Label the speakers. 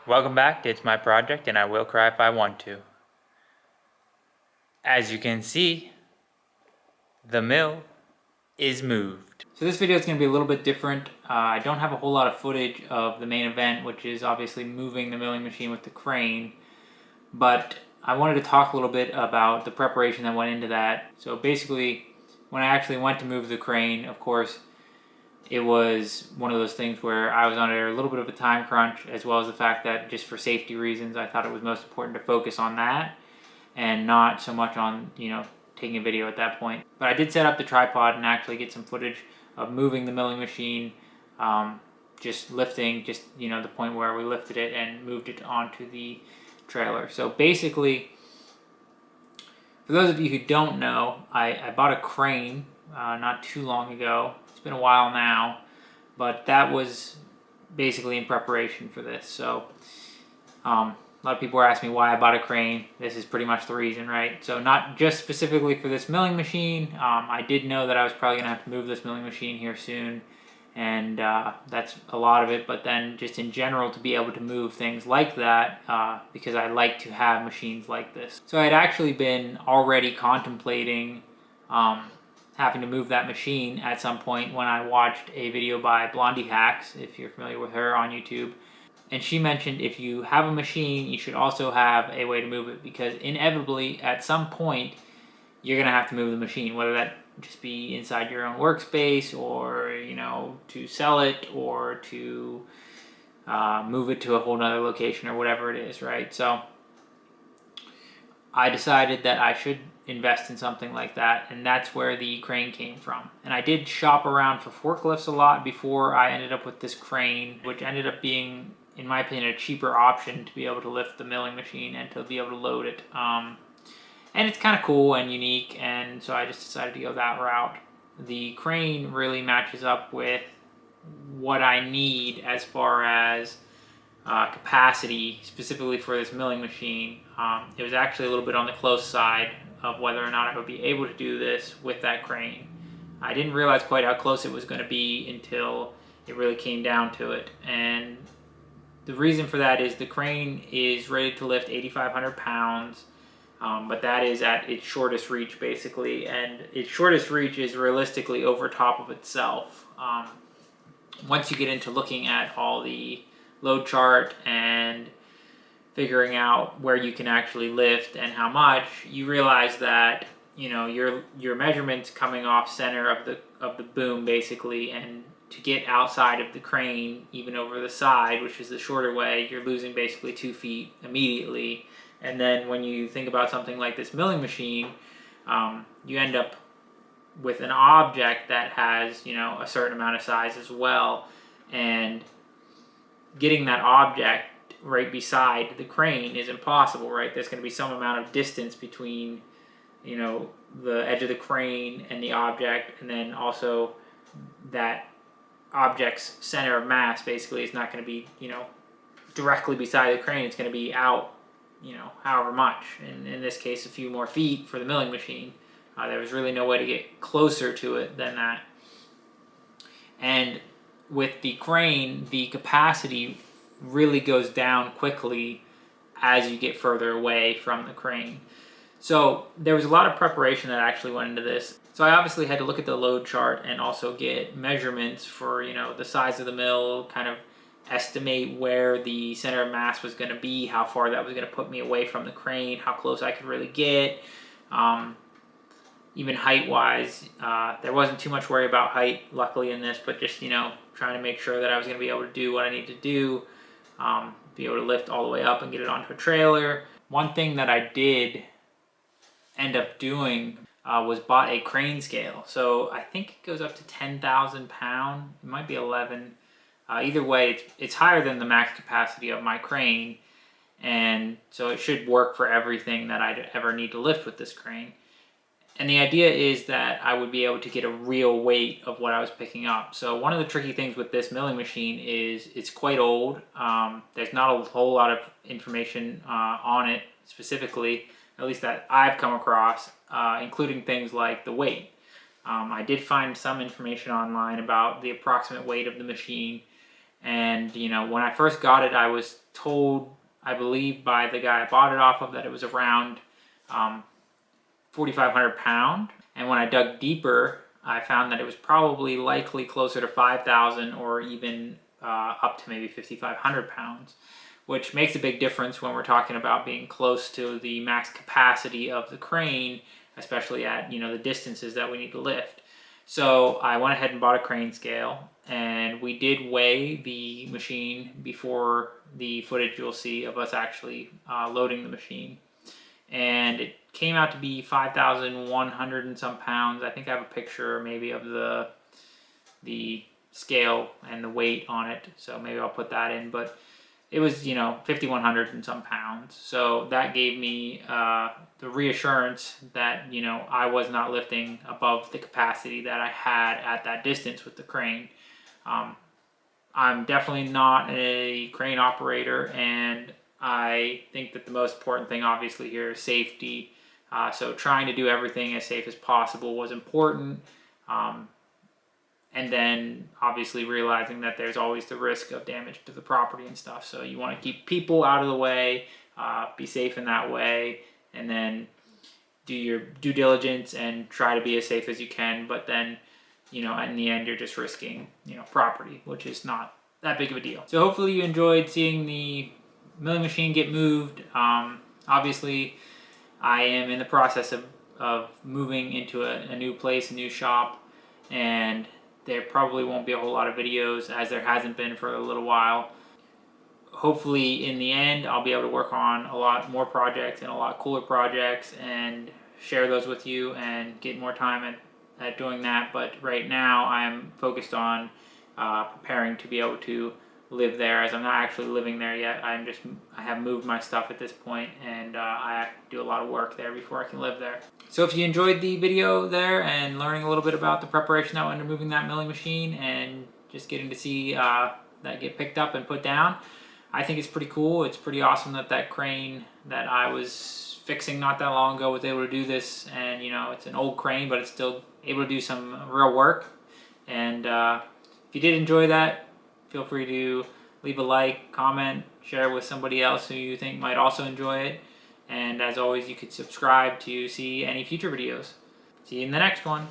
Speaker 1: Welcome back to It's My Project, and I will cry if I want to. As you can see, the mill is moved. So this video is going to be a little bit different. I don't have a whole lot of footage of the main event, which is obviously moving the milling machine with the crane, but I wanted to talk a little bit about the preparation that went into that. So basically, when I actually went to move the crane, of course, it was one of those things where I was under a little bit of a time crunch, as well as the fact that just for safety reasons, I thought it was most important to focus on that and not so much on, taking a video at that point. But I did set up the tripod and actually get some footage of moving the milling machine, just lifting, the point where we lifted it and moved it onto the trailer. So basically, for those of you who don't know, I bought a crane not too long ago. It's been a while now, but that was basically in preparation for this. So a lot of people are asking me why I bought a crane. This is pretty much the reason, right? So not just specifically for this milling machine. I did know that I was probably going to have to move this milling machine here soon, and that's a lot of it. But then just in general, to be able to move things like that, because I like to have machines like this. So I'd actually been already contemplating having to move that machine at some point when I watched a video by Blondie Hacks, if you're familiar with her on YouTube. And she mentioned if you have a machine, you should also have a way to move it, because inevitably at some point you're going to have to move the machine, whether that just be inside your own workspace or, to sell it or to move it to a whole nother location or whatever it is, right? So I decided that I should invest in something like that, and that's where the crane came from. And I did shop around for forklifts a lot before I ended up with this crane, which ended up being, in my opinion, a cheaper option to be able to lift the milling machine and to be able to load it. And it's kind of cool and unique, and so I just decided to go that route. The crane really matches up with what I need as far as capacity, specifically for this milling machine. It was actually a little bit on the close side of whether or not I would be able to do this with that crane. I didn't realize quite how close it was going to be until it really came down to it. And the reason for that is the crane is rated to lift 8,500 pounds, but that is at its shortest reach, basically. And its shortest reach is realistically over top of itself. Once you get into looking at all the load chart and figuring out where you can actually lift and how much, you realize that your measurements coming off center of the boom, basically, and to get outside of the crane, even over the side, which is the shorter way, you're losing basically 2 feet immediately. And then when you think about something like this milling machine, you end up with an object that has a certain amount of size as well, and getting that object right beside the crane is impossible, right? There's going to be some amount of distance between, the edge of the crane and the object, and then also that object's center of mass basically is not going to be, directly beside the crane. It's going to be out, however much. And in this case, a few more feet for the milling machine. There was really no way to get closer to it than that. And with the crane, the capacity really goes down quickly as you get further away from the crane. So there was a lot of preparation that actually went into this. So I obviously had to look at the load chart and also get measurements for, the size of the mill, kind of estimate where the center of mass was going to be, how far that was going to put me away from the crane, how close I could really get. Even height-wise, there wasn't too much worry about height, luckily, in this, but just, trying to make sure that I was going to be able to do what I need to do, be able to lift all the way up and get it onto a trailer. One thing that I did end up doing was bought a crane scale. So I think it goes up to 10,000 pounds. It might be 11. Either way, it's higher than the max capacity of my crane, and so it should work for everything that I'd ever need to lift with this crane. And the idea is that I would be able to get a real weight of what I was picking up. So one of the tricky things with this milling machine is it's quite old. There's not a whole lot of information on it specifically, at least that I've come across, including things like the weight. I did find some information online about the approximate weight of the machine, And you know, when I first got it, I was told, I believe by the guy I bought it off of, that it was around 4,500 pound. And when I dug deeper, I found that it was probably likely closer to 5,000 or even up to maybe 5,500 pounds, which makes a big difference when we're talking about being close to the max capacity of the crane, especially at, you know, the distances that we need to lift. So I went ahead and bought a crane scale, and we did weigh the machine before the footage you'll see of us actually loading the machine. And it came out to be 5,100 and some pounds. I think I have a picture maybe of the scale and the weight on it, so maybe I'll put that in. But it was, you know, 5,100 and some pounds. So that gave me the reassurance that, you know, I was not lifting above the capacity that I had at that distance with the crane. I'm definitely not a crane operator, and I think that the most important thing obviously here is safety. So trying to do everything as safe as possible was important. And then obviously realizing that there's always the risk of damage to the property and stuff. So you want to keep people out of the way, be safe in that way, and then do your due diligence and try to be as safe as you can. But then, you know, in the end, you're just risking, you know, property, which is not that big of a deal. So hopefully you enjoyed seeing the milling machine get moved. Obviously, I am in the process of moving into a new place, a new shop, and there probably won't be a whole lot of videos, as there hasn't been for a little while. Hopefully in the end I'll be able to work on a lot more projects and a lot cooler projects and share those with you and get more time at doing that. But right now I'm focused on preparing to be able to live there, as I'm not actually living there yet. I have moved my stuff at this point, and I have to do a lot of work there before I can live there. So if you enjoyed the video there and learning a little bit about the preparation that went into moving that milling machine and just getting to see that get picked up and put down, I think it's pretty cool. It's pretty awesome that that crane that I was fixing not that long ago was able to do this. And you know, it's an old crane, but it's still able to do some real work. And if you did enjoy that, feel free to leave a like, comment, share with somebody else who you think might also enjoy it. And as always, you could subscribe to see any future videos. See you in the next one.